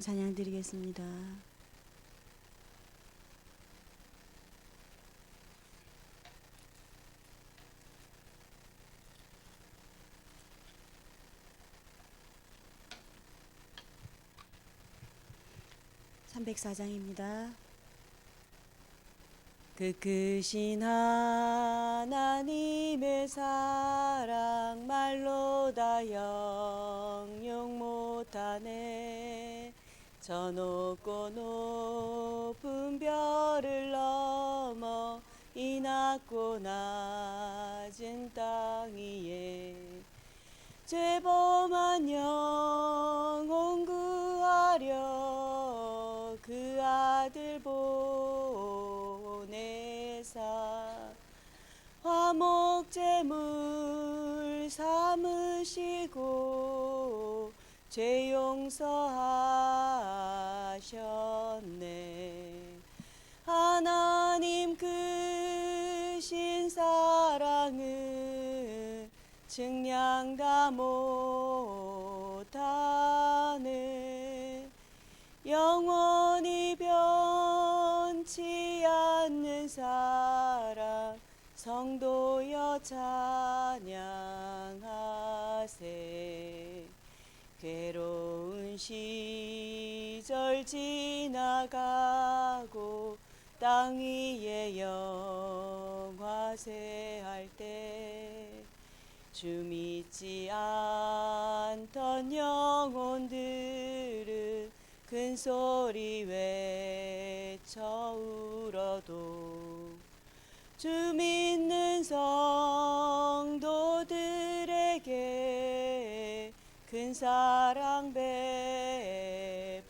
찬양 드리겠습니다. 304장입니다. 그 크신 하나님의 사랑 말로 다 형용 못하네. 저 높고 높은 별을 넘어 이 낮고 낮은 땅 위에 죄범한 영혼 구하려 그 아들 보내사 화목제물 삼으시고 죄 용서하셨네. 하나님 크신 사랑은 증량 다 못하네. 영원히 변치 않는 사랑 성도여 찬양하세. 괴로운 시절 지나가고 땅 위에 영화세할 때 주 믿지 않던 영혼들은 큰 소리 외쳐 울어도 주 믿는 성도들에게 큰 사랑 베푸사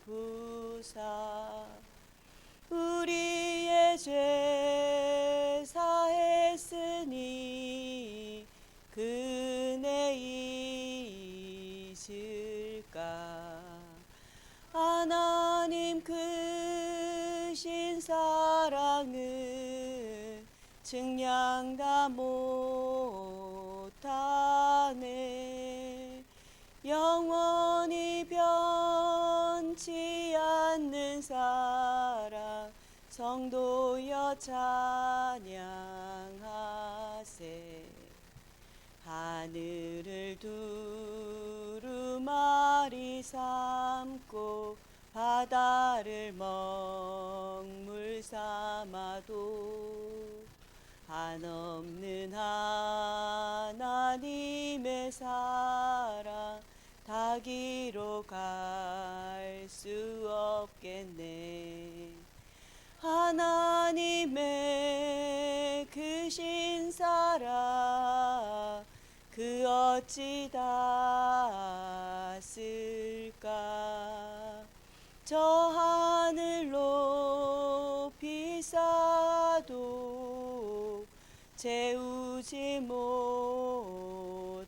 우리의 죄 사했으니 그 은혜 있을까. 하나님 크신 사랑은 증량 다 못하네. 영원히 변치 않는 사랑 성도여 찬양하세. 하늘을 두루마리 삼고 바다를 먹물 삼아도 한없는 하나님의 사랑 다 기록할 수 없겠네. 하나님의 크신 사랑 그 어찌 닿았을까. 저 하늘 높이 쌓아도 채우지 못하리.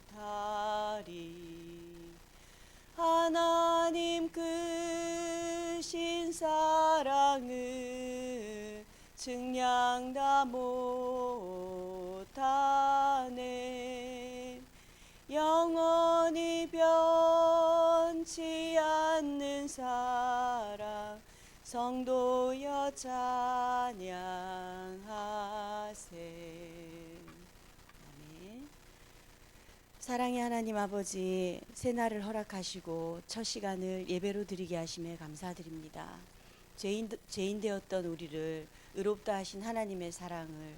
하나님 크신 사랑은 증량 다 못하네. 영원히 변치 않는 사랑 성도여 찬양하세. 아멘. 사랑의 하나님 아버지, 새날을 허락하시고 첫 시간을 예배로 드리게 하심에 감사드립니다. 죄인 되었던 우리를 의롭다 하신 하나님의 사랑을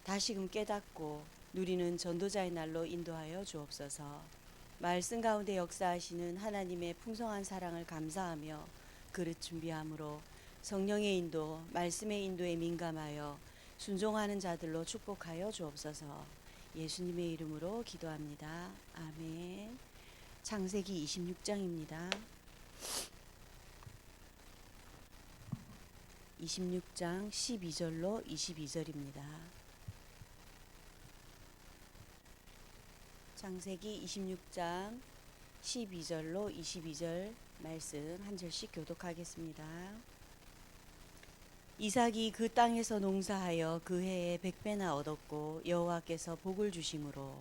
다시금 깨닫고 누리는 전도자의 날로 인도하여 주옵소서. 말씀 가운데 역사하시는 하나님의 풍성한 사랑을 감사하며 그릇 준비함으로 성령의 인도, 말씀의 인도에 민감하여 순종하는 자들로 축복하여 주옵소서. 예수님의 이름으로 기도합니다. 아멘. 창세기 26장입니다. 26장 12절로 22절입니다. 창세기 26장 12절로 22절 말씀 한 절씩 교독하겠습니다. 이삭이 그 땅에서 농사하여 그 해에 100배나 얻었고 여호와께서 복을 주심으로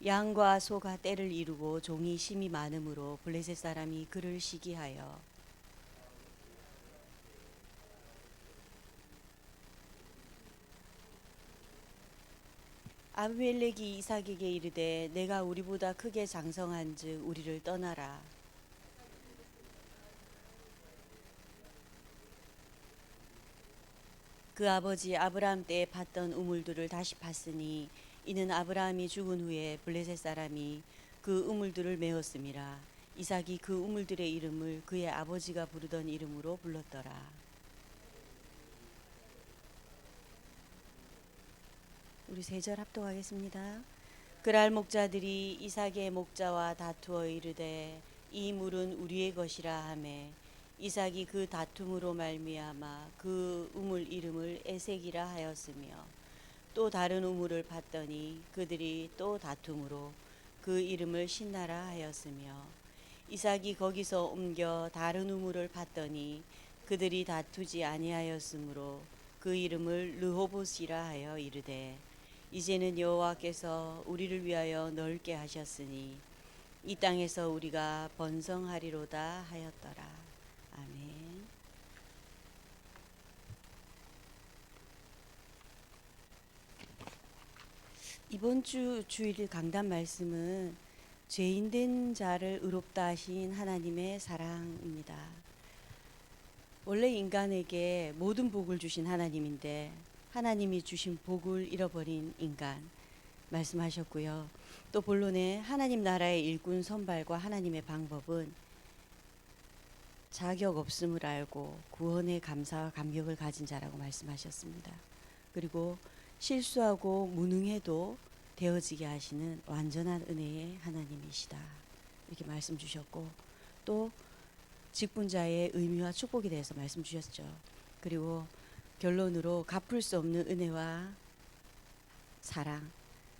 양과 소가 떼를 이루고 종이 심이 많으므로 블레셋 사람이 그를 시기하여 아비멜렉이 이삭에게 이르되 내가 우리보다 크게 장성한즉 우리를 떠나라. 그 아버지 아브라함 때에 팠던 우물들을 다시 팠으니 이는 아브라함이 죽은 후에 블레셋 사람이 그 우물들을 메었음이라. 이삭이 그 우물들의 이름을 그의 아버지가 부르던 이름으로 불렀더라. 우리 세 절 합독하겠습니다. 그랄 목자들이 이삭의 목자와 다투어 이르되 이 물은 우리의 것이라 하매 이삭이 그 다툼으로 말미암아 그 우물 이름을 에색이라 하였으며 또 다른 우물을 팠더니 그들이 또 다툼으로 그 이름을 신나라 하였으며 이삭이 거기서 옮겨 다른 우물을 팠더니 그들이 다투지 아니하였으므로 그 이름을 르호봇이라 하여 이르되 이제는 여호와께서 우리를 위하여 넓게 하셨으니 이 땅에서 우리가 번성하리로다 하였더라. 아멘. 이번 주 주일 강단 말씀은 죄인된 자를 의롭다 하신 하나님의 사랑입니다. 원래 인간에게 모든 복을 주신 하나님인데 하나님이 주신 복을 잃어버린 인간 말씀하셨고요. 또 본론에 하나님 나라의 일꾼 선발과 하나님의 방법은 자격 없음을 알고 구원의 감사와 감격을 가진 자라고 말씀하셨습니다. 그리고 실수하고 무능해도 되어지게 하시는 완전한 은혜의 하나님이시다. 이렇게 말씀 주셨고 또 직분자의 의미와 축복에 대해서 말씀 주셨죠. 그리고 결론으로 갚을 수 없는 은혜와 사랑,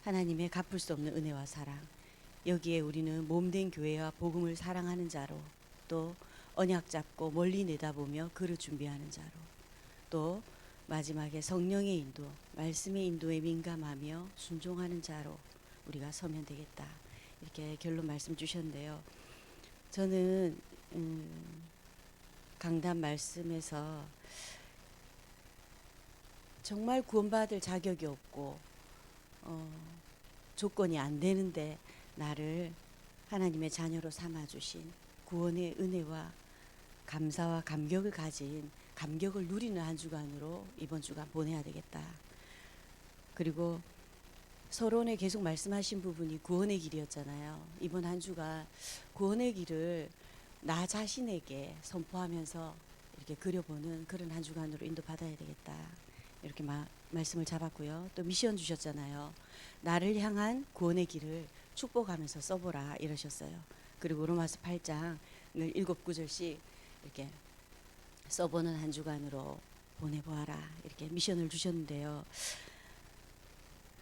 하나님의 갚을 수 없는 은혜와 사랑. 여기에 우리는 몸된 교회와 복음을 사랑하는 자로, 또 언약 잡고 멀리 내다보며 그를 준비하는 자로, 또 마지막에 성령의 인도, 말씀의 인도에 민감하며 순종하는 자로 우리가 서면 되겠다. 이렇게 결론 말씀 주셨는데요. 저는 강단 말씀에서 정말 구원받을 자격이 없고 조건이 안 되는데 나를 하나님의 자녀로 삼아주신 구원의 은혜와 감사와 감격을 가진 감격을 누리는 한 주간으로 이번 주간 보내야 되겠다. 그리고 서론에 계속 말씀하신 부분이 구원의 길이었잖아요. 이번 한 주간 구원의 길을 나 자신에게 선포하면서 이렇게 그려보는 그런 한 주간으로 인도받아야 되겠다. 이렇게 말씀을 잡았고요. 또 미션 주셨잖아요. 나를 향한 구원의 길을 축복하면서 써보라 이러셨어요. 그리고 로마서 8장을 7구절씩 이렇게 써보는 한 주간으로 보내보아라 이렇게 미션을 주셨는데요.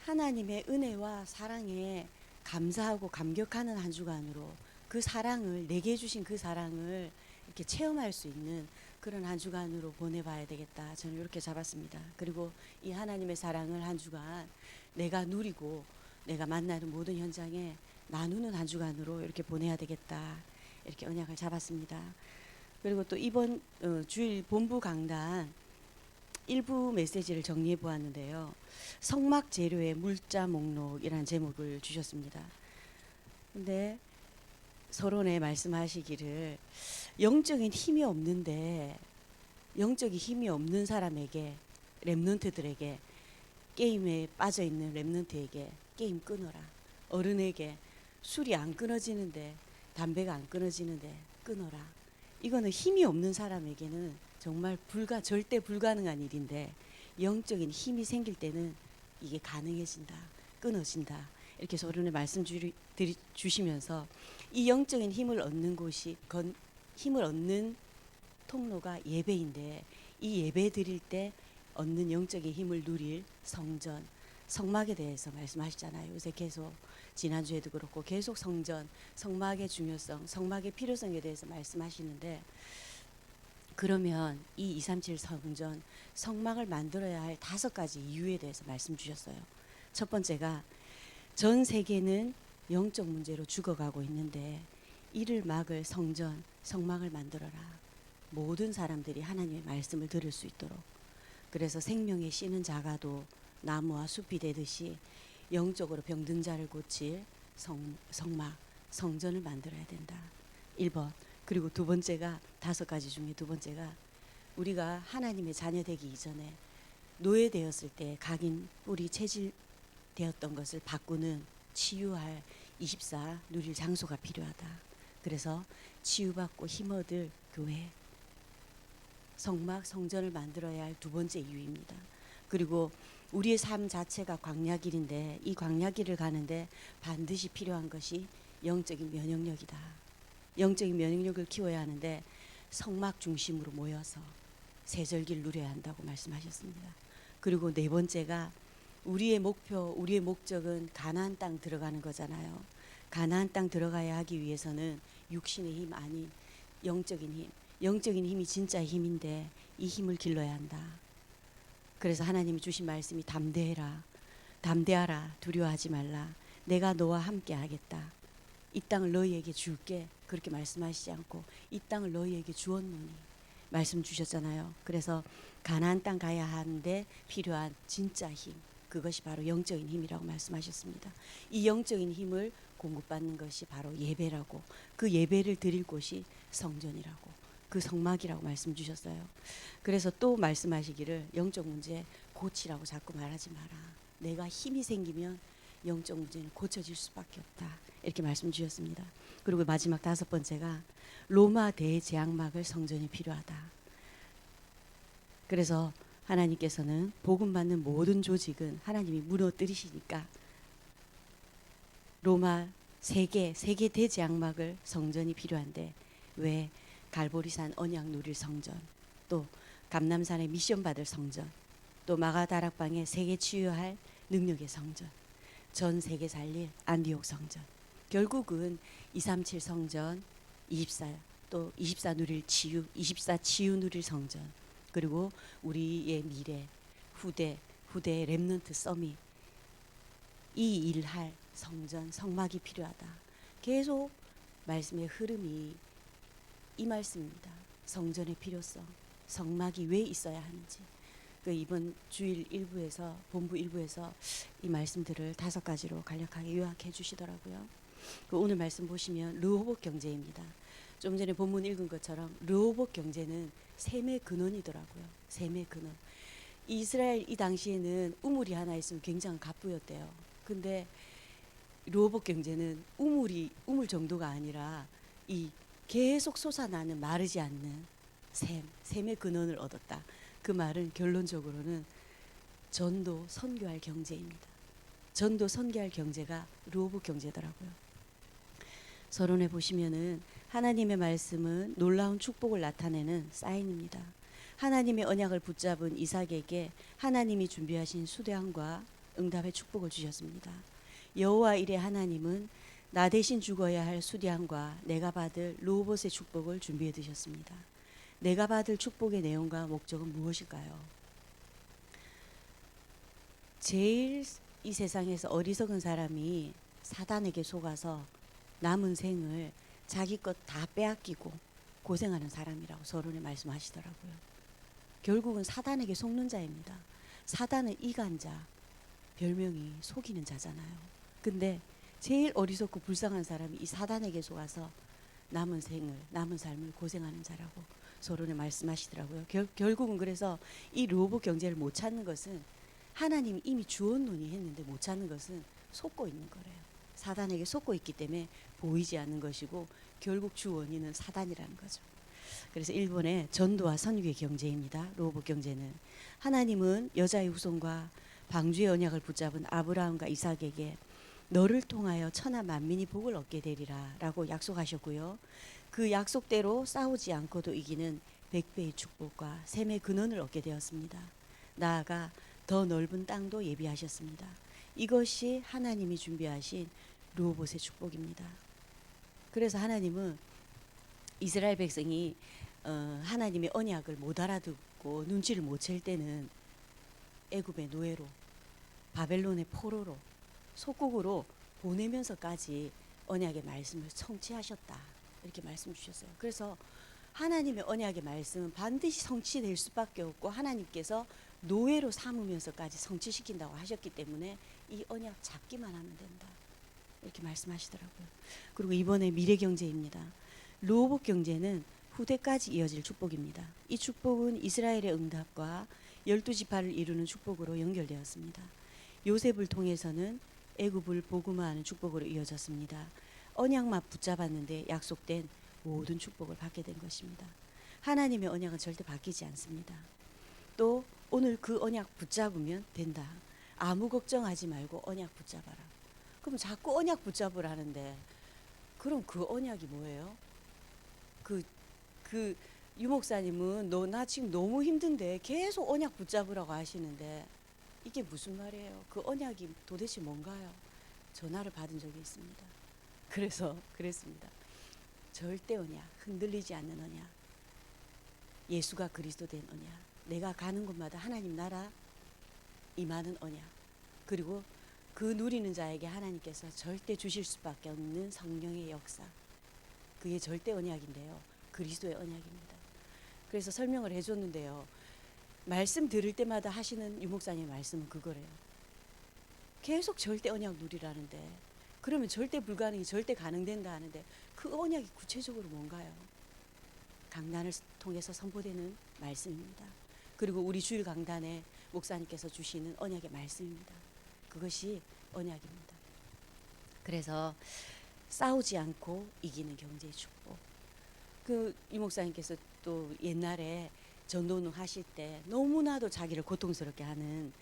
하나님의 은혜와 사랑에 감사하고 감격하는 한 주간으로 그 사랑을 내게 주신 그 사랑을 이렇게 체험할 수 있는 그런 한 주간으로 보내봐야 되겠다. 저는 이렇게 잡았습니다. 그리고 이 하나님의 사랑을 한 주간 내가 누리고 내가 만나는 모든 현장에 나누는 한 주간으로 이렇게 보내야 되겠다. 이렇게 언약을 잡았습니다. 그리고 또 이번 주일 본부 강단 일부 메시지를 정리해 보았는데요. 성막 재료의 물자 목록이라는 제목을 주셨습니다. 근데 서론에 말씀하시기를 영적인 힘이 없는데 영적인 힘이 없는 사람에게 렘넌트들에게 게임에 빠져 있는 렘넌트에게 게임 끊어라. 어른에게 술이 안 끊어지는데 담배가 안 끊어지는데 끊어라. 이거는 힘이 없는 사람에게는 정말 절대 불가능한 일인데 영적인 힘이 생길 때는 이게 가능해진다. 끊어진다. 이렇게 서론에 말씀 주시면서 이 영적인 힘을 얻는 곳이 힘을 얻는 통로가 예배인데 이 예배 드릴 때 얻는 영적인 힘을 누릴 성전, 성막에 대해서 말씀하시잖아요. 요새 계속 지난주에도 그렇고 계속 성전, 성막의 중요성, 성막의 필요성에 대해서 말씀하시는데 그러면 이 237 성전, 성막을 만들어야 할 5가지 이유에 대해서 말씀 주셨어요. 첫 번째가 전 세계는 영적 문제로 죽어가고 있는데 이를 막을 성전, 성막을 만들어라. 모든 사람들이 하나님의 말씀을 들을 수 있도록. 그래서 생명의 씨는 작아도 나무와 숲이 되듯이 영적으로 병든 자를 고칠 성막, 성전을 만들어야 된다. 1번. 그리고 두 번째가, 5가지 중에 두 번째가, 우리가 하나님의 자녀 되기 이전에 노예되었을 때 각인 뿌리 체질되었던 것을 바꾸는 치유할 24 누릴 장소가 필요하다. 그래서 치유받고 힘 얻을 교회, 성막, 성전을 만들어야 할 두 번째 이유입니다. 그리고 우리의 삶 자체가 광야길인데 이 광야길을 가는데 반드시 필요한 것이 영적인 면역력이다. 영적인 면역력을 키워야 하는데 성막 중심으로 모여서 세절기를 누려야 한다고 말씀하셨습니다. 그리고 네 번째가 우리의 목표, 우리의 목적은 가나안 땅 들어가는 거잖아요. 가나안 땅 들어가야 하기 위해서는 육신의 힘 아닌 영적인 힘, 영적인 힘이 진짜 힘인데 이 힘을 길러야 한다. 그래서 하나님이 주신 말씀이 담대해라, 담대하라, 두려워하지 말라, 내가 너와 함께 하겠다, 이 땅을 너희에게 줄게, 그렇게 말씀하시지 않고 이 땅을 너희에게 주었노니 말씀 주셨잖아요. 그래서 가나안 땅 가야 하는데 필요한 진짜 힘, 그것이 바로 영적인 힘이라고 말씀하셨습니다. 이 영적인 힘을 공급받는 것이 바로 예배라고, 그 예배를 드릴 곳이 성전이라고, 그 성막이라고 말씀 주셨어요. 그래서 또 말씀하시기를 영적 문제 고치라고 자꾸 말하지 마라. 내가 힘이 생기면 영적 문제는 고쳐질 수밖에 없다. 이렇게 말씀 주셨습니다. 그리고 마지막 5번째가 로마 대제약막을 성전이 필요하다. 그래서 하나님께서는 복음 받는 모든 조직은 하나님이 무너뜨리시니까 로마 세계 대제약막을 성전이 필요한데 왜 갈보리산 언약 누릴 성전, 또 감람산의 미션 받을 성전, 또 마가다락방의 세계 치유할 능력의 성전, 전 세계 살릴 안디옥 성전, 결국은 237 성전, 24 또 24 누릴 치유, 24 치유 누릴 성전, 그리고 우리의 미래 후대 렘넌트 서밋, 이 일할 성전 성막이 필요하다. 계속 말씀의 흐름이 이 말씀입니다. 성전의 필요성, 성막이 왜 있어야 하는지. 그 이번 주일 일부에서, 본부 일부에서 이 말씀들을 5가지로 간략하게 요약해 주시더라고요. 그 오늘 말씀 보시면 르호봇 경제입니다. 좀 전에 본문 읽은 것처럼 르호봇 경제는 셈의 근원이더라고요. 셈의 근원. 이스라엘 이 당시에는 우물이 하나 있으면 굉장히 갑부였대요. 근데 르호봇 경제는 우물 정도가 아니라 이 계속 솟아나는 마르지 않는 셈의 근원을 얻었다. 그 말은 결론적으로는 전도 선교할 경제입니다. 전도 선교할 경제가 르호봇 경제더라고요. 서론에 보시면은 하나님의 말씀은 놀라운 축복을 나타내는 사인입니다. 하나님의 언약을 붙잡은 이삭에게 하나님이 준비하신 수대함과 응답의 축복을 주셨습니다. 여호와 이레 하나님은 나 대신 죽어야 할 수디함과 내가 받을 르호봇의 축복을 준비해 두셨습니다. 내가 받을 축복의 내용과 목적은 무엇일까요? 제일 이 세상에서 어리석은 사람이 사단에게 속아서 남은 생을 자기 것 다 빼앗기고 고생하는 사람이라고 서론에 말씀하시더라고요. 결국은 사단에게 속는 자입니다. 사단은 이간자, 별명이 속이는 자잖아요. 근데 제일 어리석고 불쌍한 사람이 이 사단에게 속아서 남은 삶을 고생하는 자라고 서론에 말씀하시더라고요. 결국은 그래서 이 르호봇 경제를 못 찾는 것은 하나님이 이미 주었노니 했는데 못 찾는 것은 속고 있는 거래요. 사단에게 속고 있기 때문에 보이지 않는 것이고 결국 주 원인은 사단이라는 거죠. 그래서 일본의 전도와 선교의 경제입니다. 르호봇 경제는 하나님은 여자의 후손과 방주의 언약을 붙잡은 아브라함과 이삭에게 너를 통하여 천하 만민이 복을 얻게 되리라 라고 약속하셨고요. 그 약속대로 싸우지 않고도 이기는 100배의 축복과 셈의 근원을 얻게 되었습니다. 나아가 더 넓은 땅도 예비하셨습니다. 이것이 하나님이 준비하신 르호봇의 축복입니다. 그래서 하나님은 이스라엘 백성이 하나님의 언약을 못 알아듣고 눈치를 못 챌 때는 애굽의 노예로, 바벨론의 포로로, 속국으로 보내면서까지 언약의 말씀을 성취하셨다. 이렇게 말씀 주셨어요. 그래서 하나님의 언약의 말씀은 반드시 성취될 수밖에 없고 하나님께서 노예로 삼으면서까지 성취시킨다고 하셨기 때문에 이 언약 잡기만 하면 된다. 이렇게 말씀하시더라고요. 그리고 이번에 미래경제입니다. 르호봇 경제는 후대까지 이어질 축복입니다. 이 축복은 이스라엘의 응답과 12지파를 이루는 축복으로 연결되었습니다. 요셉을 통해서는 애굽을 복음화하는 축복으로 이어졌습니다. 언약만 붙잡았는데 약속된 모든 축복을 받게 된 것입니다. 하나님의 언약은 절대 바뀌지 않습니다. 또 오늘 그 언약 붙잡으면 된다. 아무 걱정하지 말고 언약 붙잡아라. 그럼 자꾸 언약 붙잡으라는데 그럼 그 언약이 뭐예요? 그 유목사님은 나 지금 너무 힘든데 계속 언약 붙잡으라고 하시는데 이게 무슨 말이에요? 그 언약이 도대체 뭔가요? 전화를 받은 적이 있습니다. 그래서 그랬습니다. 절대 언약, 흔들리지 않는 언약, 예수가 그리스도 된 언약, 내가 가는 곳마다 하나님 나라 임하는 언약, 그리고 그 누리는 자에게 하나님께서 절대 주실 수밖에 없는 성령의 역사, 그게 절대 언약인데요. 그리스도의 언약입니다. 그래서 설명을 해줬는데요. 말씀 들을 때마다 하시는 유목사님의 말씀은 그거래요. 계속 절대 언약 누리라는데 그러면 절대 불가능이 절대 가능된다 하는데 그 언약이 구체적으로 뭔가요? 강단을 통해서 선포되는 말씀입니다. 그리고 우리 주일 강단에 목사님께서 주시는 언약의 말씀입니다. 그것이 언약입니다. 그래서 싸우지 않고 이기는 경제의 축복. 그 이 목사님께서 또 옛날에 전도는 하실 때 너무나도 자기를 고통스럽게 하는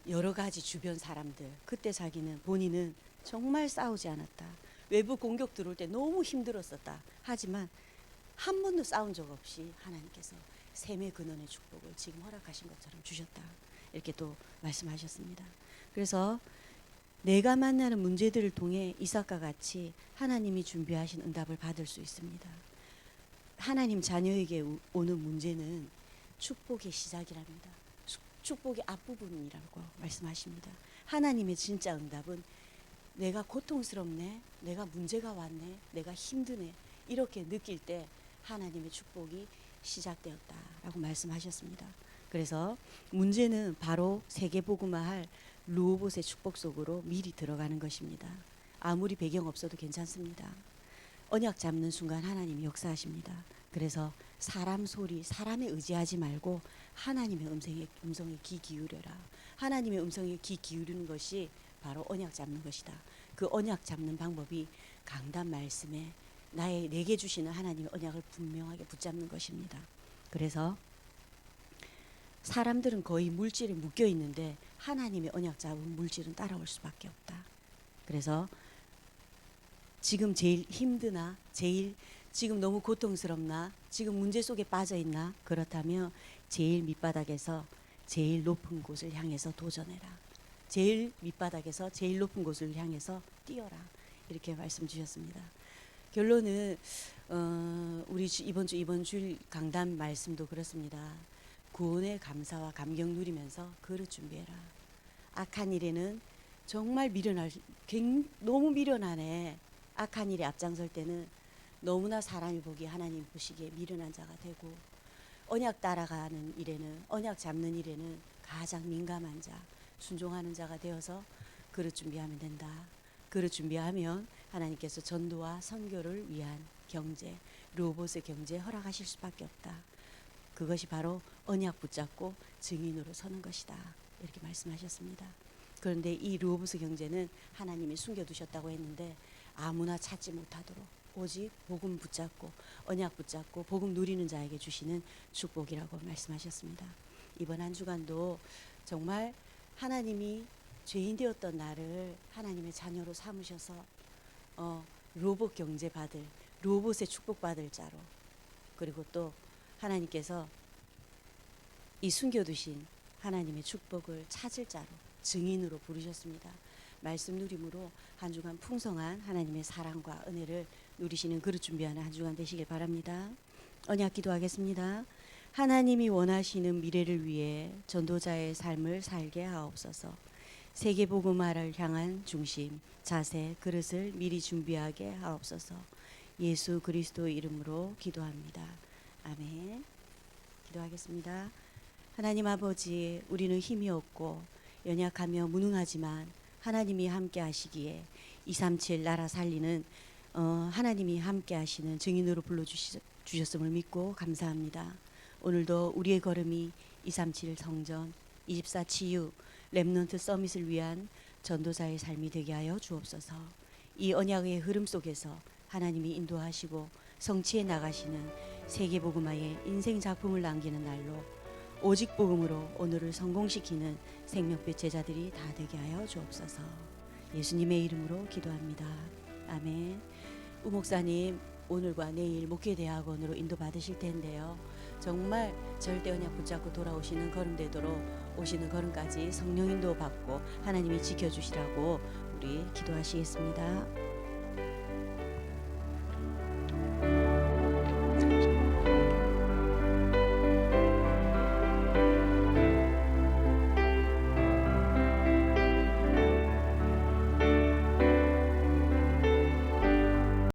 여러 가지 주변 사람들, 그때 자기는 본인은 정말 싸우지 않았다. 외부 공격 들어올 때 너무 힘들었었다. 하지만 한 번도 싸운 적 없이 하나님께서 샘의 근원의 축복을 지금 허락하신 것처럼 주셨다. 이렇게 또 말씀하셨습니다. 그래서 내가 만나는 문제들을 통해 이삭과 같이 하나님이 준비하신 응답을 받을 수 있습니다. 하나님 자녀에게 오는 문제는 축복의 시작이랍니다. 축복의 앞부분이라고 말씀하십니다. 하나님의 진짜 응답은 내가 고통스럽네, 내가 문제가 왔네, 내가 힘드네 이렇게 느낄 때 하나님의 축복이 시작되었다라고 말씀하셨습니다. 그래서 문제는 바로 세계복음화할 르호봇의 축복 속으로 미리 들어가는 것입니다. 아무리 배경 없어도 괜찮습니다. 언약 잡는 순간 하나님이 역사하십니다. 그래서 사람 소리, 사람에 의지하지 말고 하나님의 음성에 귀 기울여라. 하나님의 음성에 귀 기울이는 것이 바로 언약 잡는 것이다. 그 언약 잡는 방법이 강단 말씀에 내게 주시는 하나님의 언약을 분명하게 붙잡는 것입니다. 그래서 사람들은 거의 물질에 묶여 있는데 하나님의 언약 잡은 물질은 따라올 수밖에 없다. 그래서 지금 제일 힘드나, 지금 너무 고통스럽나, 지금 문제 속에 빠져 있나, 그렇다면 제일 밑바닥에서 제일 높은 곳을 향해서 도전해라. 제일 밑바닥에서 제일 높은 곳을 향해서 뛰어라. 이렇게 말씀 주셨습니다. 결론은 우리 이번 주일 강단 말씀도 그렇습니다. 구원의 감사와 감격 누리면서 그릇 준비해라. 악한 일에는 정말 너무 미련하네. 악한 일에 앞장설 때는 너무나 사람이 보기에 하나님 보시기에 미련한 자가 되고, 언약 따라가는 일에는, 언약 잡는 일에는 가장 민감한 자, 순종하는 자가 되어서 그릇 준비하면 된다. 그릇 준비하면 하나님께서 전도와 선교를 위한 경제, 르호봇의 경제 허락하실 수밖에 없다. 그것이 바로 언약 붙잡고 증인으로 서는 것이다. 이렇게 말씀하셨습니다. 그런데 이 르호봇의 경제는 하나님이 숨겨두셨다고 했는데 아무나 찾지 못하도록 오직 복음 붙잡고 언약 붙잡고 복음 누리는 자에게 주시는 축복이라고 말씀하셨습니다. 이번 한 주간도 정말 하나님이 죄인 되었던 나를 하나님의 자녀로 삼으셔서 르호봇 경제 받을, 르호봇의 축복 받을 자로, 그리고 또 하나님께서 이 숨겨두신 하나님의 축복을 찾을 자로 증인으로 부르셨습니다. 말씀 누림으로 한 주간 풍성한 하나님의 사랑과 은혜를 누리시는 그릇 준비하는 한 주간 되시길 바랍니다. 언약 기도하겠습니다. 하나님이 원하시는 미래를 위해 전도자의 삶을 살게 하옵소서. 세계 복음화를 향한 중심, 자세, 그릇을 미리 준비하게 하옵소서. 예수 그리스도 이름으로 기도합니다. 아멘. 기도하겠습니다. 하나님 아버지, 우리는 힘이 없고 연약하며 무능하지만 하나님이 함께 하시기에 237 나라 살리는 하나님이 함께 하시는 증인으로 불러주셨음을 믿고 감사합니다. 오늘도 우리의 걸음이 237 성전, 24 치유, 렘넌트 서밋을 위한 전도자의 삶이 되게 하여 주옵소서. 이 언약의 흐름 속에서 하나님이 인도하시고 성취해 나가시는 세계복음화의 인생 작품을 남기는 날로 오직 복음으로 오늘을 성공시키는 생명빛 제자들이 다 되게 하여 주옵소서. 예수님의 이름으로 기도합니다. 아멘. 우 목사님, 오늘과 내일 목회대학원으로 인도받으실 텐데요. 정말 절대 언약 붙잡고 돌아오시는 걸음되도록 오시는 걸음까지 성령 인도 받고 하나님이 지켜주시라고 우리 기도하시겠습니다.